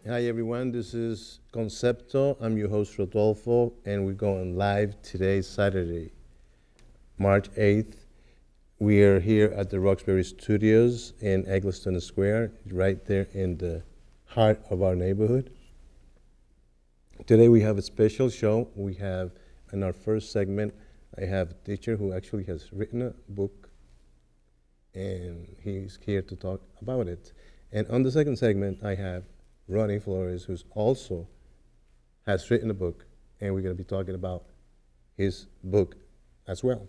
Hi everyone, this is Concepto. I'm your host Rodolfo, and we're going live today, Saturday, March 8th. We are here at the Roxbury Studios in Eggleston Square, right there in the heart of our neighborhood. Today we have a special show. We have, in our first segment, I have a teacher who actually has written a book, and he's here to talk about it. And on the second segment, I have Ronnie Flores, who's also has written a book, and we're going to be talking about his book as well.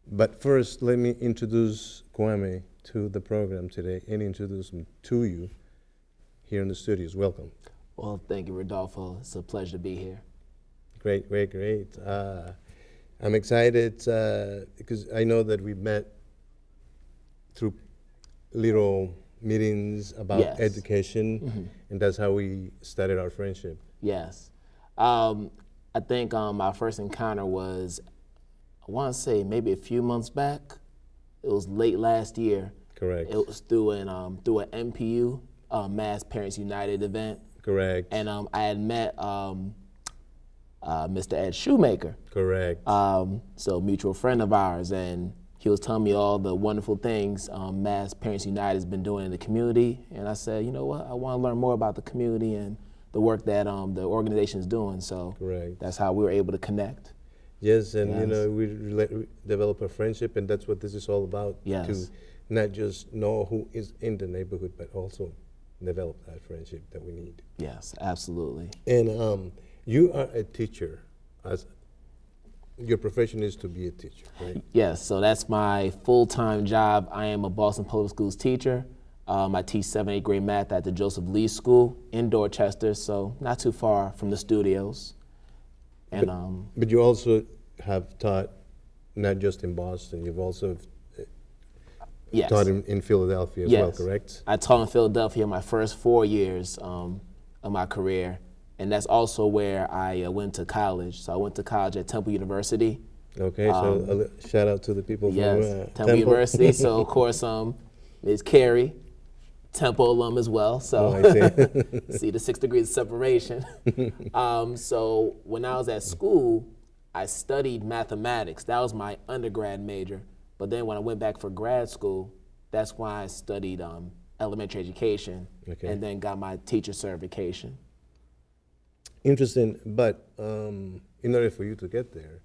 But first, let me introduce Kwame to the program today and introduce him to you here in the studios. Welcome. Well, thank you, Rodolfo. It's a pleasure to be here. Great, great, great. I'm excited because I know that we met through little meetings about Yes. education, and that's how we started our friendship. Yes. I think my first encounter was, I want to say maybe a few months back. It was late last year. Correct. It was through an MPU, Mass Parents United event. Correct. And I had met Mr. Ed Shoemaker. Correct. So mutual friend of ours, and he was telling me all the wonderful things Mass Parents United has been doing in the community, and I said, you know what, I want to learn more about the community and the work that the organization is doing. So Correct. that's how we were able to connect. Yes, and Yes. we develop a friendship, and that's what this is all about. Yes. To not just know who is in the neighborhood, but also develop that friendship that we need. Yes, absolutely. And you are a teacher. As your profession is to be a teacher, right? Yes, so that's my full-time job. I am a Boston Public Schools teacher. I teach 7th, 8th grade math at the Joseph Lee School in Dorchester, so not too far from the studios. And But you also have taught not just in Boston, you've also yes. taught in Philadelphia as well, correct? I taught in Philadelphia my first 4 years of my career, and that's also where I went to college. So I went to college at Temple University. Okay, so shout out to the people Yes, from Temple University. So of course, Ms. Carey, Temple alum as well. So Oh, I see. see the 6 degrees of separation. So when I was at school, I studied mathematics. That was my undergrad major. But then when I went back for grad school, that's why I studied elementary education, Okay. and then got my teacher certification. Interesting, but in order for you to get there,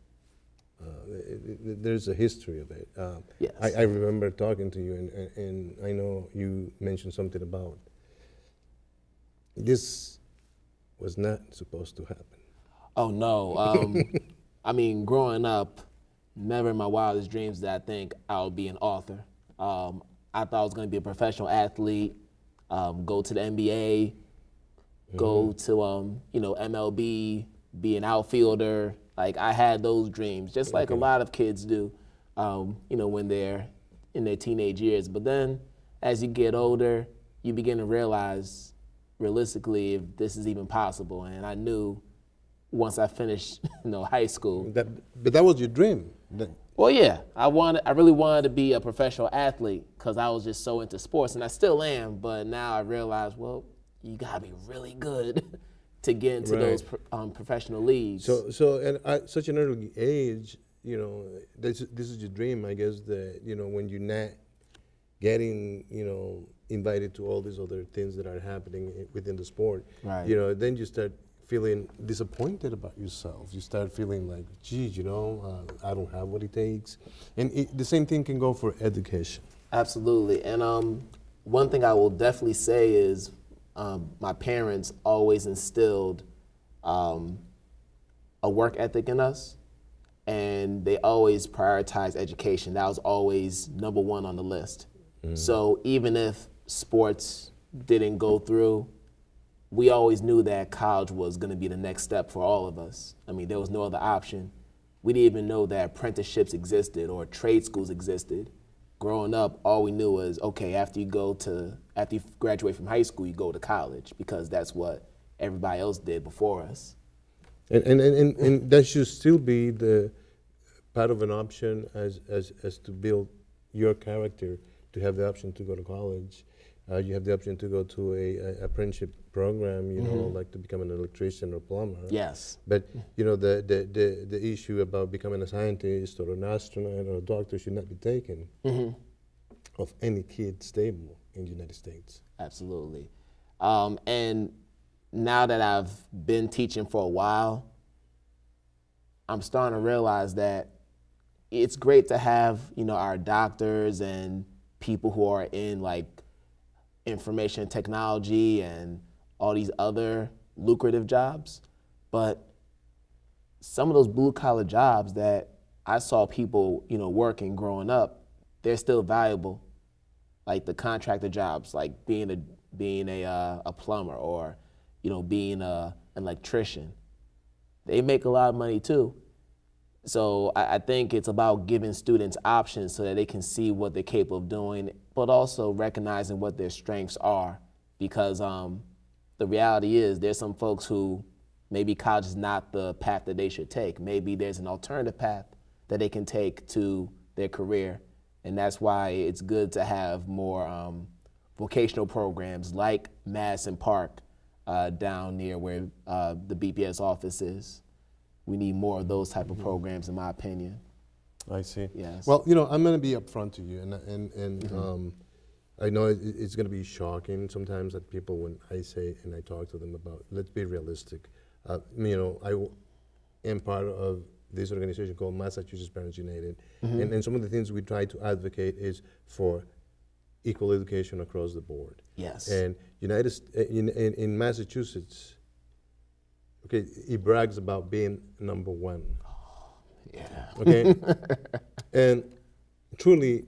there's a history of it. Yes. I remember talking to you, and I know you mentioned something about this was not supposed to happen. Oh no. I mean, growing up, never in my wildest dreams did I think I would be an author. I thought I was going to be a professional athlete, go to the NBA, go to MLB, be an outfielder. Like I had those dreams, just like a lot of kids do, when they're in their teenage years. But then, as you get older, you begin to realize, realistically, if this is even possible. And I knew once I finished, high school. But that was your dream. Well, yeah, I really wanted to be a professional athlete because I was just so into sports, and I still am. But now I realize, well, you gotta be really good to get into Right. those professional leagues. So and at such an early age, this is your dream, I guess. That when you're not getting invited to all these other things that are happening within the sport, Right. Then you start feeling disappointed about yourself. You start feeling like, geez, I don't have what it takes. And the same thing can go for education. Absolutely. And one thing I will definitely say is my parents always instilled a work ethic in us, and they always prioritized education. That was always number one on the list. So even if sports didn't go through, we always knew that college was going to be the next step for all of us. I mean, there was no other option. We didn't even know that apprenticeships existed or trade schools existed. Growing up, all we knew was, okay, after you graduate from high school, you go to college, because that's what everybody else did before us. And that should still be the part of an option as to build your character, to have the option to go to college. You have the option to go to a apprenticeship program, you know, like to become an electrician or plumber. Yes. But you know, the issue about becoming a scientist or an astronaut or a doctor should not be taken of any kid stable in the United States. Absolutely. And now that I've been teaching for a while, I'm starting to realize that it's great to have, you know, our doctors and people who are in like information technology and all these other lucrative jobs. But some of those blue collar jobs that I saw people, you know, working growing up, they're still valuable. Like the contractor jobs, like being a plumber or, you know, being an electrician. They make a lot of money too. So I think it's about giving students options so that they can see what they're capable of doing, but also recognizing what their strengths are. Because the reality is there's some folks who maybe college is not the path that they should take. Maybe there's an alternative path that they can take to their career. And that's why it's good to have more vocational programs like Madison Park down near where the BPS office is. We need more of those type of programs, in my opinion. I see. Yes. Well, you know, I'm going to be upfront to you, and I know it's going to be shocking sometimes that people, when I say and I talk to them about, let's be realistic. You know, I am part of this organization called Massachusetts Parents United, and some of the things we try to advocate is for equal education across the board. Yes. And in Massachusetts, okay, he brags about being number one. Yeah. Okay, and truly,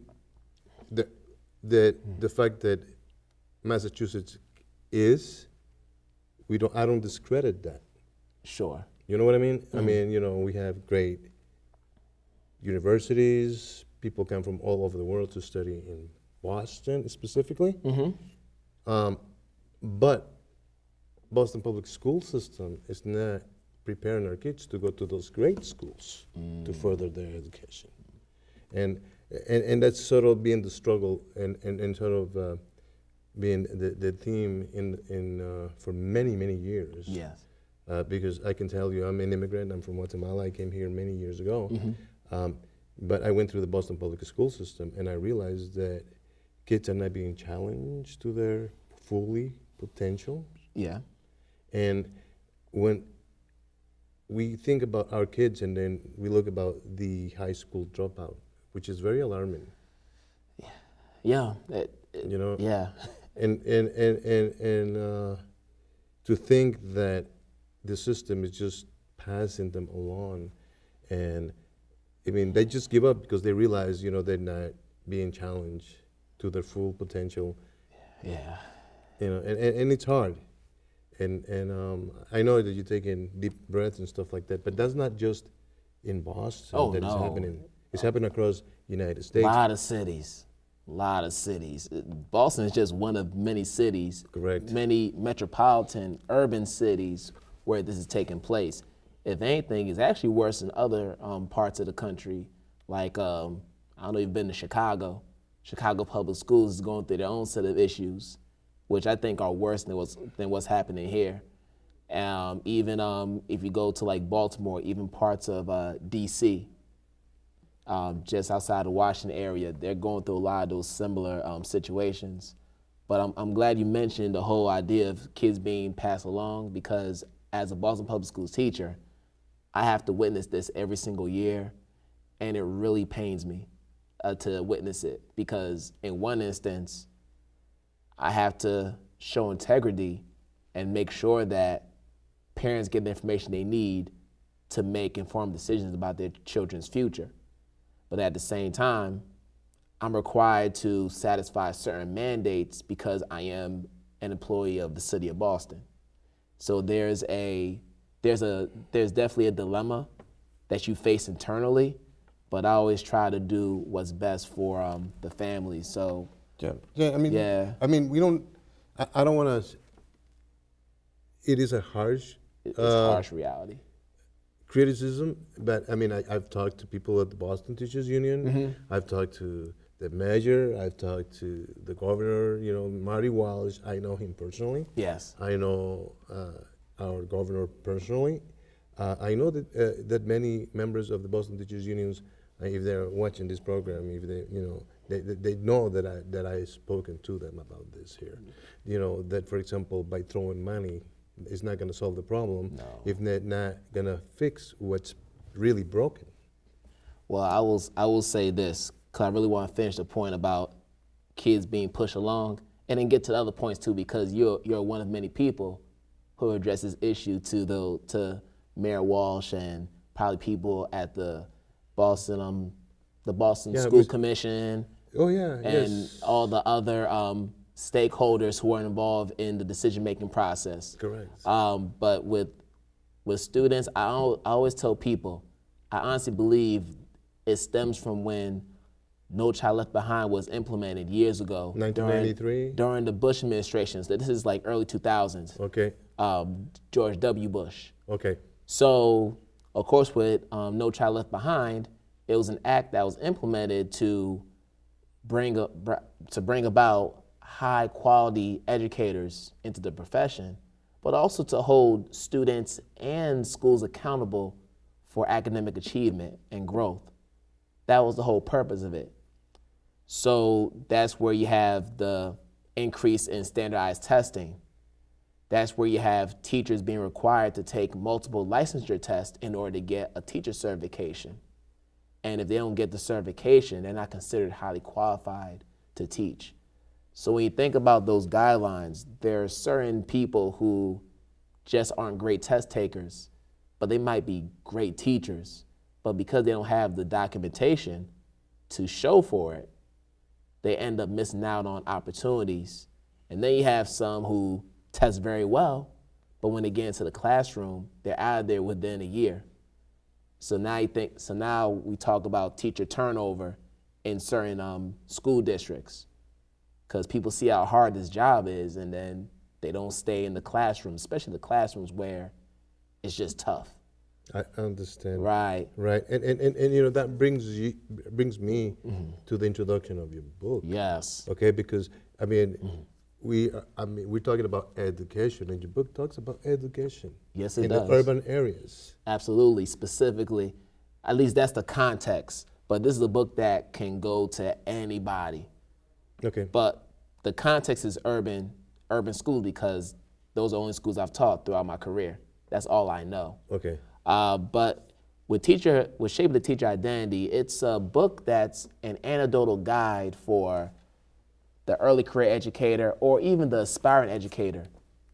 the fact that Massachusetts is, I don't discredit that. Sure. You know what I mean? I mean, you know, we have great universities. People come from all over the world to study in Boston specifically. But Boston public school system is not preparing our kids to go to those great schools to further their education. And that's sort of being the struggle and sort of being the theme for many, many years. Yes. Because I can tell you, I'm an immigrant. I'm from Guatemala. I came here many years ago. But I went through the Boston public school system, and I realized that kids are not being challenged to their fully potential. Yeah. And when we think about our kids and then we look about the high school dropout, which is very alarming. Yeah. You know? Yeah. And to think that the system is just passing them along, and I mean, they just give up because they realize, you know, they're not being challenged to their full potential. Yeah. You know, and it's hard. And I know that you're taking deep breaths and stuff like that, but that's not just in Boston that it's happening. It's happening across the United States. A lot of cities. Boston is just one of many cities. Correct. Many metropolitan urban cities where this is taking place. If anything, it's actually worse in other parts of the country. Like, I don't know if you've been to Chicago. Chicago Public Schools is going through their own set of issues, which I think are worse than what's happening here. Even if you go to like Baltimore, even parts of DC, just outside the Washington area, they're going through a lot of those similar situations. But I'm glad you mentioned the whole idea of kids being passed along, because as a Boston Public Schools teacher, I have to witness this every single year, and it really pains me to witness it, because in one instance, I have to show integrity and make sure that parents get the information they need to make informed decisions about their children's future. But at the same time, I'm required to satisfy certain mandates because I am an employee of the city of Boston. So there's definitely a dilemma that you face internally, but I always try to do what's best for the family. So I mean, we don't. I don't want to. It is a harsh. It's harsh reality. Criticism, but I mean, I've talked to people at the Boston Teachers Union. I've talked to the mayor. I've talked to the governor. You know, Marty Walsh. I know him personally. Yes. I know our governor personally. I know that many members of the Boston Teachers Unions, if they're watching this program, if they know that I've spoken to them about this here. You know, that for example, by throwing money, it's not going to solve the problem. No. If they're not going to fix what's really broken. Well, I will say this, because I really want to finish the point about kids being pushed along, and then get to the other points too, because you're one of many people who address this issue to Mayor Walsh and probably people at the Boston School Commission. Oh yeah, and yes. all the other stakeholders who are involved in the decision-making process. Correct. But with students, I always tell people, I honestly believe it stems from when No Child Left Behind was implemented years ago. 1993? During the Bush administration. So this is like early 2000s. Okay. George W. Bush. Okay. So, of course, with No Child Left Behind, it was an act that was implemented to bring about high quality educators into the profession, but also to hold students and schools accountable for academic achievement and growth. That was the whole purpose of it. So that's where you have the increase in standardized testing. That's where you have teachers being required to take multiple licensure tests in order to get a teacher certification. And if they don't get the certification, they're not considered highly qualified to teach. So when you think about those guidelines, there are certain people who just aren't great test takers, but they might be great teachers. But because they don't have the documentation to show for it, they end up missing out on opportunities. And then you have some who test very well, but when they get into the classroom, they're out of there within a year. So now we talk about teacher turnover in certain school districts, because people see how hard this job is, and then they don't stay in the classroom, especially the classrooms where it's just tough. I understand. Right. Right. And you know, that brings me to the introduction of your book. Yes. Okay, because I mean, we're talking about education, and your book talks about education. Yes, it in does. the urban areas. Absolutely. Specifically, at least that's the context. But this is a book that can go to anybody. Okay. But the context is urban schools, because those are the only schools I've taught throughout my career. That's all I know. Okay. But with Shaping the Teacher Identity, it's a book that's an anecdotal guide for the early career educator or even the aspiring educator.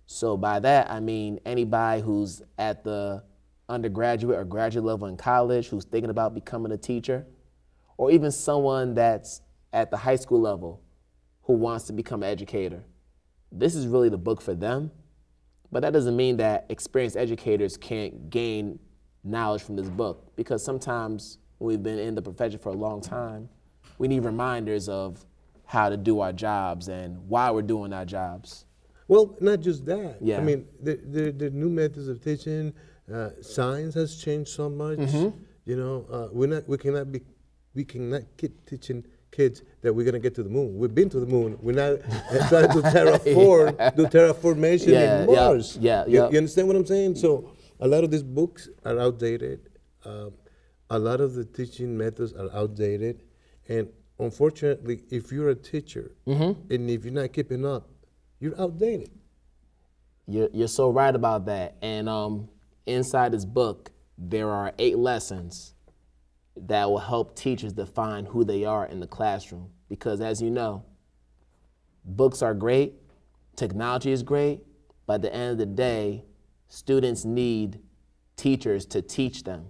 So by that, I mean anybody who's at the undergraduate or graduate level in college who's thinking about becoming a teacher, or even someone that's at the high school level who wants to become an educator. This is really the book for them. But that doesn't mean that experienced educators can't gain knowledge from this book, because sometimes when we've been in the profession for a long time, we need reminders of how to do our jobs and why we're doing our jobs. Well, not just that. Yeah. I mean, the new methods of teaching, science has changed so much. You know, we cannot keep teaching kids that we're gonna get to the moon. We've been to the moon. We're not trying to do terraformation in Mars. You understand what I'm saying? So a lot of these books are outdated. A lot of the teaching methods are outdated, and unfortunately, if you're a teacher and if you're not keeping up, you're outdated. You're so right about that. And inside this book, there are 8 lessons that will help teachers define who they are in the classroom. Because as you know, books are great, technology is great, but at the end of the day, students need teachers to teach them.